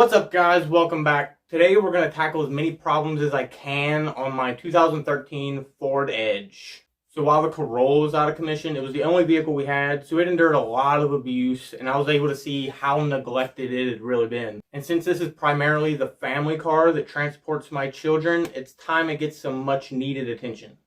What's up, guys? Welcome back. Today we're going to tackle as many problems as I can on my 2013 Ford Edge. So while the Corolla was out of commission, it was the only vehicle we had, so it endured a lot of abuse, and I was able to see how neglected it had really been. And since this is primarily the family car that transports my children, it's time it gets some much needed attention.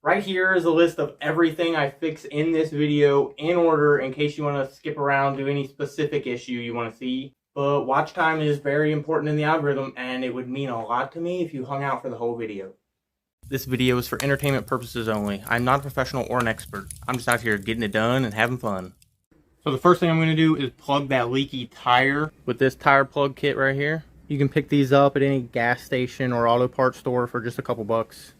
Right here is a list of everything I fix in this video in order in case you want to skip around to any specific issue you want to see. But watch time is very important in the algorithm, and it would mean a lot to me if you hung out for the whole video. This video is for entertainment purposes only. I'm not a professional or an expert. I'm just out here getting it done and having fun. So the first thing I'm going to do is plug that leaky tire with this tire plug kit right here. You can pick these up at any gas station or auto parts store for just a couple bucks.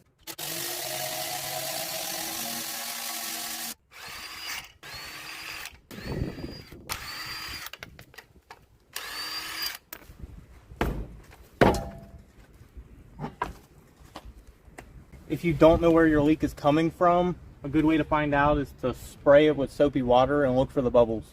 If you don't know where your leak is coming from, a good way to find out is to spray it with soapy water and look for the bubbles.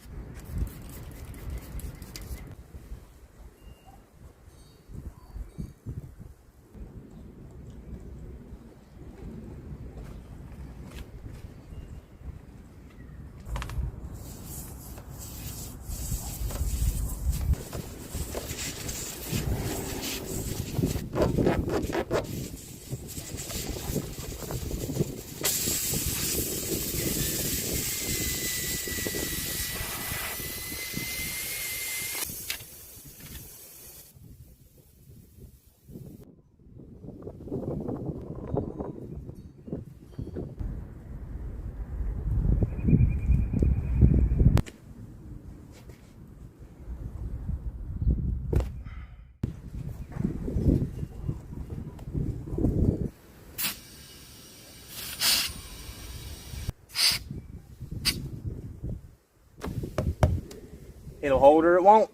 It'll hold or it won't.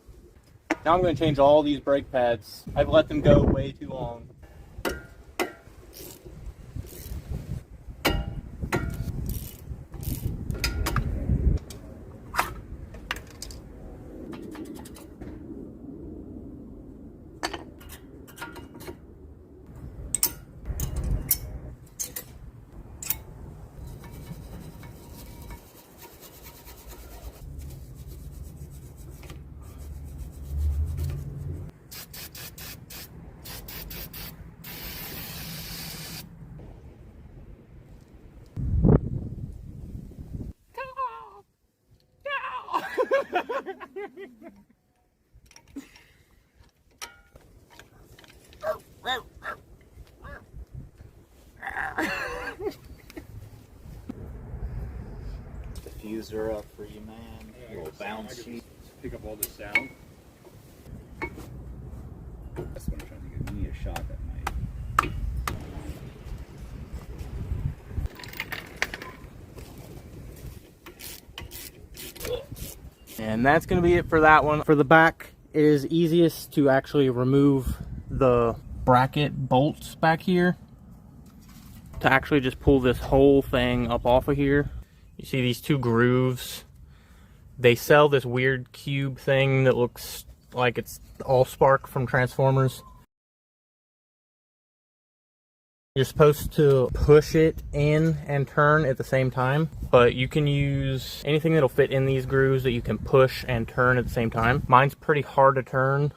Now I'm going to change all these brake pads. I've let them go way too long. Diffuser up for you, man. Yeah, Little bounce sheet. Pick up all the sound. That's what I'm trying to get. We need a shot that night. And that's going to be it for that one. For the back, it is easiest to actually remove the bracket bolts back here. To actually just pull this whole thing up off of here. You see these two grooves. They sell this weird cube thing that looks like it's Allspark from Transformers. You're supposed to push it in and turn at the same time, but you can use anything that'll fit in these grooves that you can push and turn at the same time. Mine's pretty hard to turn,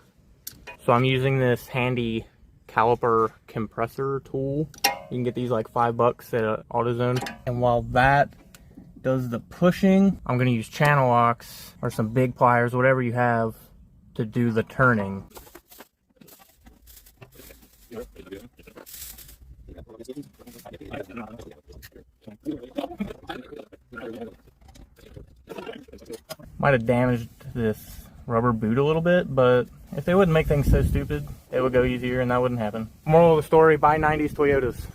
so I'm using this handy caliper compressor tool. You can get these like $5 at AutoZone. And while that does the pushing, I'm going to use channel locks or some big pliers, whatever you have, to do the turning. Might have damaged this rubber boot a little bit, but if they wouldn't make things so stupid, it would go easier and that wouldn't happen. Moral of the story, buy 90s Toyotas.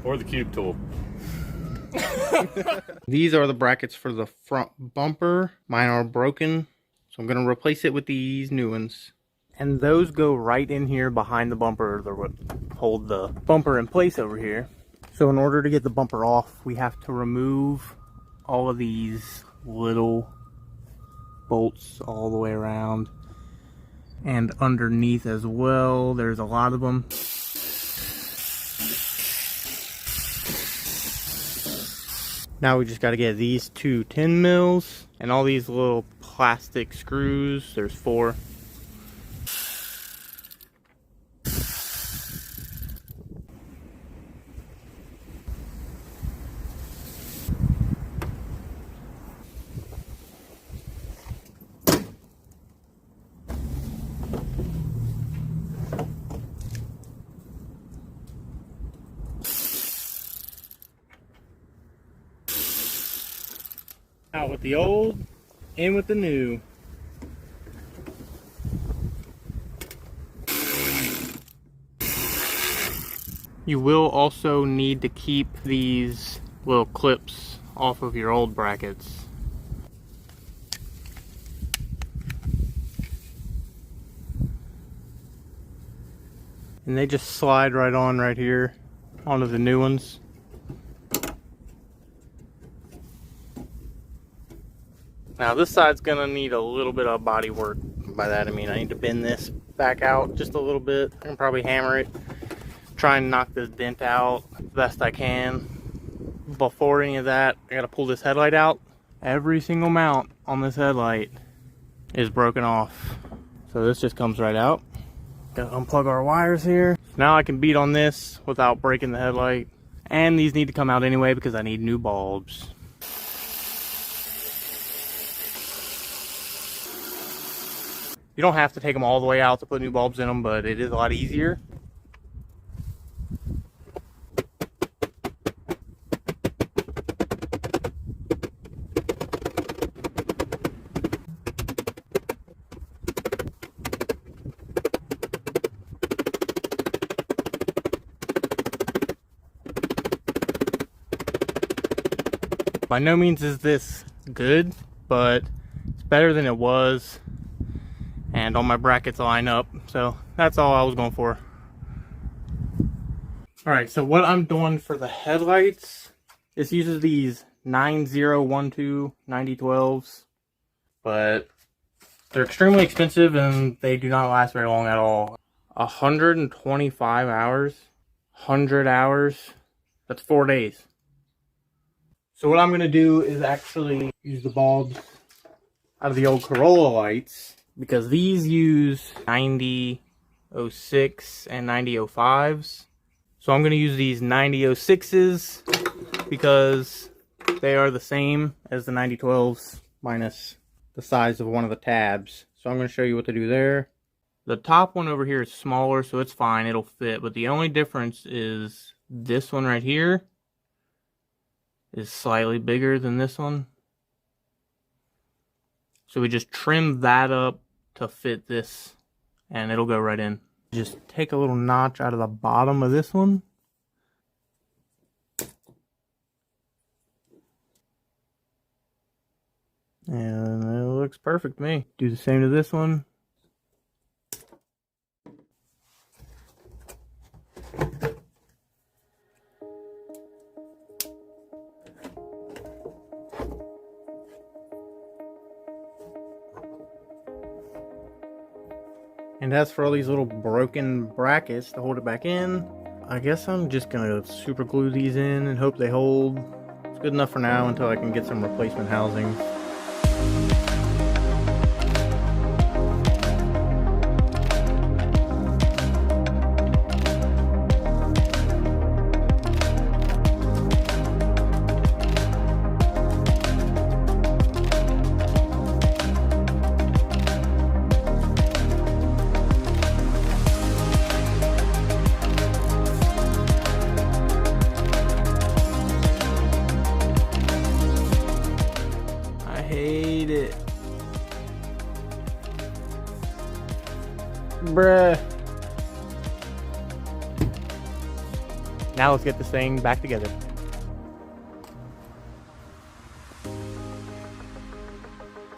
Or the cube tool. These are the brackets for the front bumper. Mine are broken, so I'm going to replace it with these new ones. And those go right in here behind the bumper. They're what hold the bumper in place over here. So in order to get the bumper off, we have to remove all of these little bolts all the way around. and underneath as well. There's a lot of them. Now we just got to get these 2 10 mils and all these little plastic screws. There's 4. Out with the old, in with the new. You will also need to keep these little clips off of your old brackets. And they just slide right on right here onto the new ones. Now this side's gonna need a little bit of body work. By that I mean I need to bend this back out just a little bit. I can probably hammer it, try and knock this dent out the best I can. Before any of that, I gotta pull this headlight out. Every single mount on this headlight is broken off. So this just comes right out. Gotta unplug our wires here. Now I can beat on this without breaking the headlight. And these need to come out anyway because I need new bulbs. You don't have to take them all the way out to put new bulbs in them, but it is a lot easier. By no means is this good, but it's better than it was. And all my brackets line up, so that's all I was going for. Alright, so what I'm doing for the headlights, this uses these 9012 9012s, but they're extremely expensive and they do not last very long at all. 125 hours, 100 hours, that's 4 days. So what I'm going to do is actually use the bulbs out of the old Corolla lights, because these use 9006 and 9005s. So I'm going to use these 9006s because they are the same as the 9012s minus the size of one of the tabs. So I'm going to show you what to do there. The top one over here is smaller, so it's fine, it'll fit. But the only difference is this one right here is slightly bigger than this one. So we just trim that up to fit this and it'll go right in. Just take a little notch out of the bottom of this one. And it looks perfect to me. Do the same to this one. And as for all these little broken brackets to hold it back in, I guess I'm just gonna super glue these in and hope they hold. It's good enough for now until I can get some replacement housing. Hate it. Bruh. Now let's get this thing back together.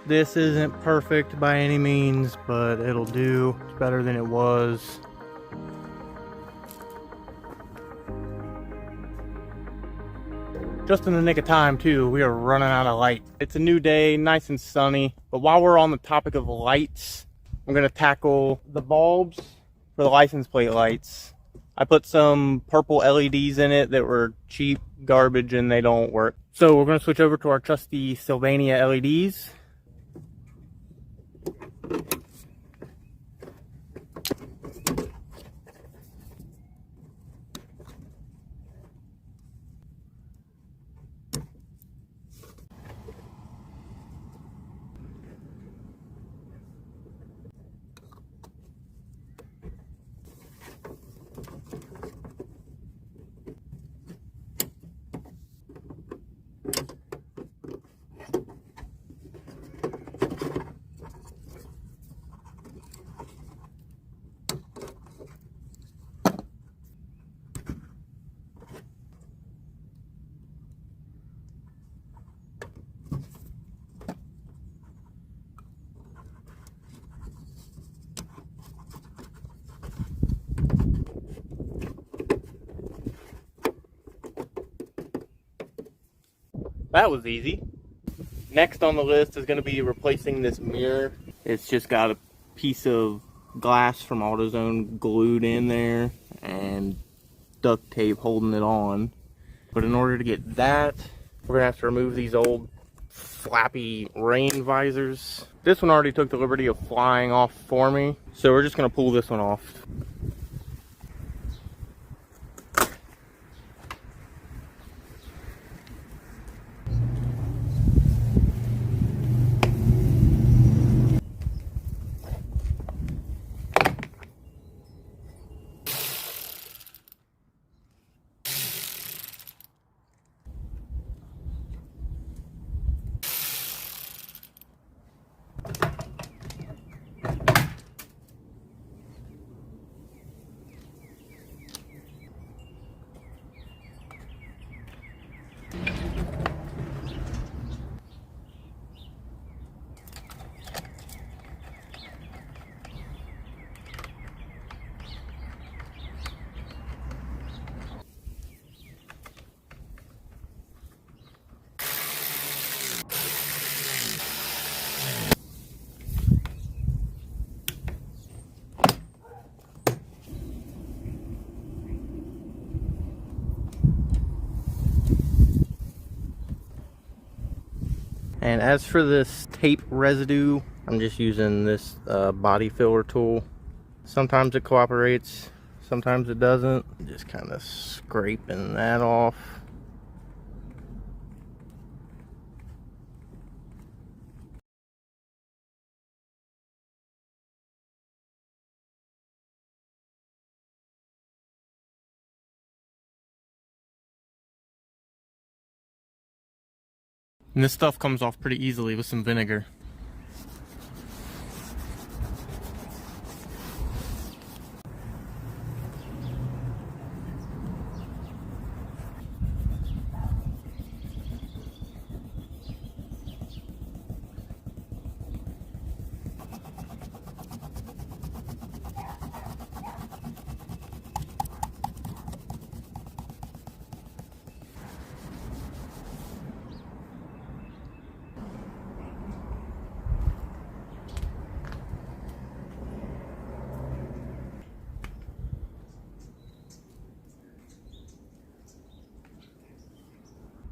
This isn't perfect by any means, but it'll do. It's better than it was. Just in the nick of time too, we are running out of light. It's a new day, nice and sunny, but while we're on the topic of lights, I'm gonna tackle the bulbs for the license plate lights. I put some purple LEDs in it that were cheap garbage and they don't work. So we're gonna switch over to our trusty Sylvania LEDs. That was easy. Next on the list is going to be replacing this mirror. It's just got a piece of glass from AutoZone glued in there and duct tape holding it on. But in order to get that, we're going to have to remove these old flappy rain visors. This one already took the liberty of flying off for me, so we're just going to pull this one off. And as for this tape residue, I'm just using this body filler tool. Sometimes it cooperates, sometimes it doesn't. Just kind of scraping that off. And this stuff comes off pretty easily with some vinegar.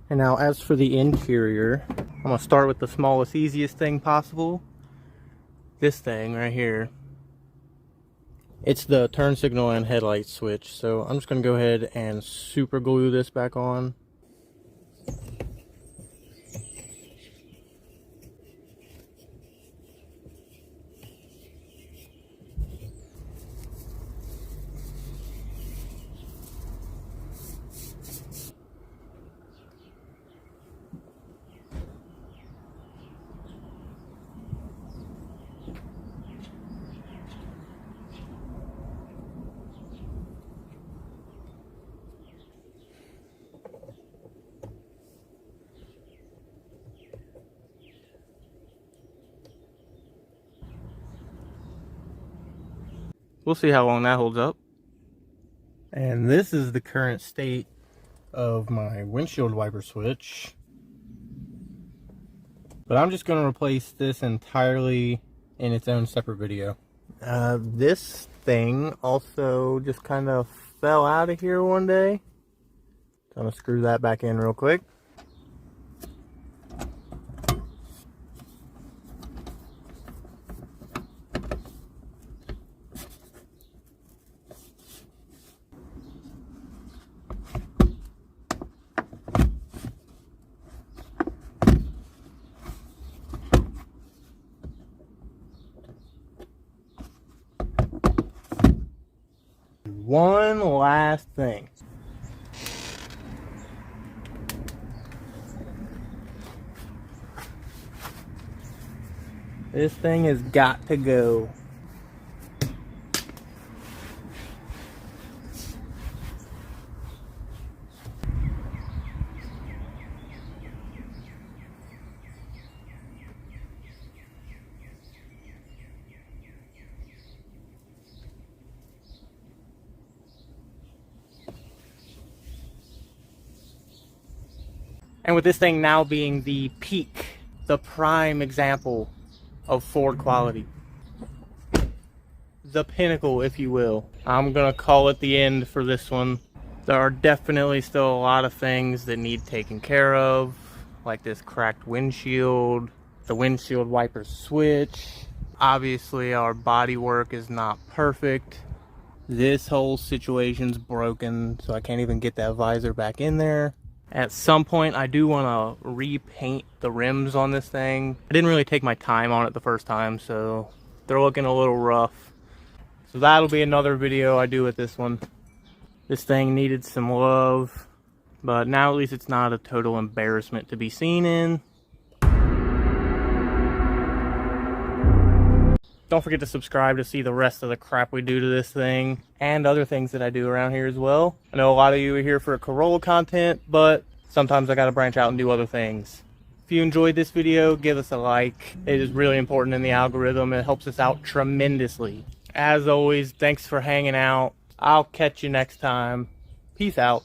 And now as for the interior, I'm going to start with the smallest, easiest thing possible. This thing right here. It's the turn signal and headlight switch. So I'm just going to go ahead and super glue this back on. We'll see how long that holds up. And this is the current state of my windshield wiper switch. But I'm just going to replace this entirely in its own separate video. This thing also just kind of fell out of here one day. So I'm gonna screw that back in real quick. One last thing. This thing has got to go. And with this thing now being the peak, the prime example of Ford quality, the pinnacle, if you will, I'm gonna call it the end for this one. There are definitely still a lot of things that need taken care of, like this cracked windshield, the windshield wiper switch. Obviously our body work is not perfect. This whole situation's broken, so I can't even get that visor back in there. At some point, I do want to repaint the rims on this thing. I didn't really take my time on it the first time, so they're looking a little rough. So that'll be another video I do with this one. This thing needed some love, but now at least it's not a total embarrassment to be seen in. Don't forget to subscribe to see the rest of the crap we do to this thing and other things that I do around here as well. I know a lot of you are here for Corolla content, but sometimes I gotta branch out and do other things. If you enjoyed this video, give us a like. It is really important in the algorithm. It helps us out tremendously. As always, thanks for hanging out. I'll catch you next time. Peace out.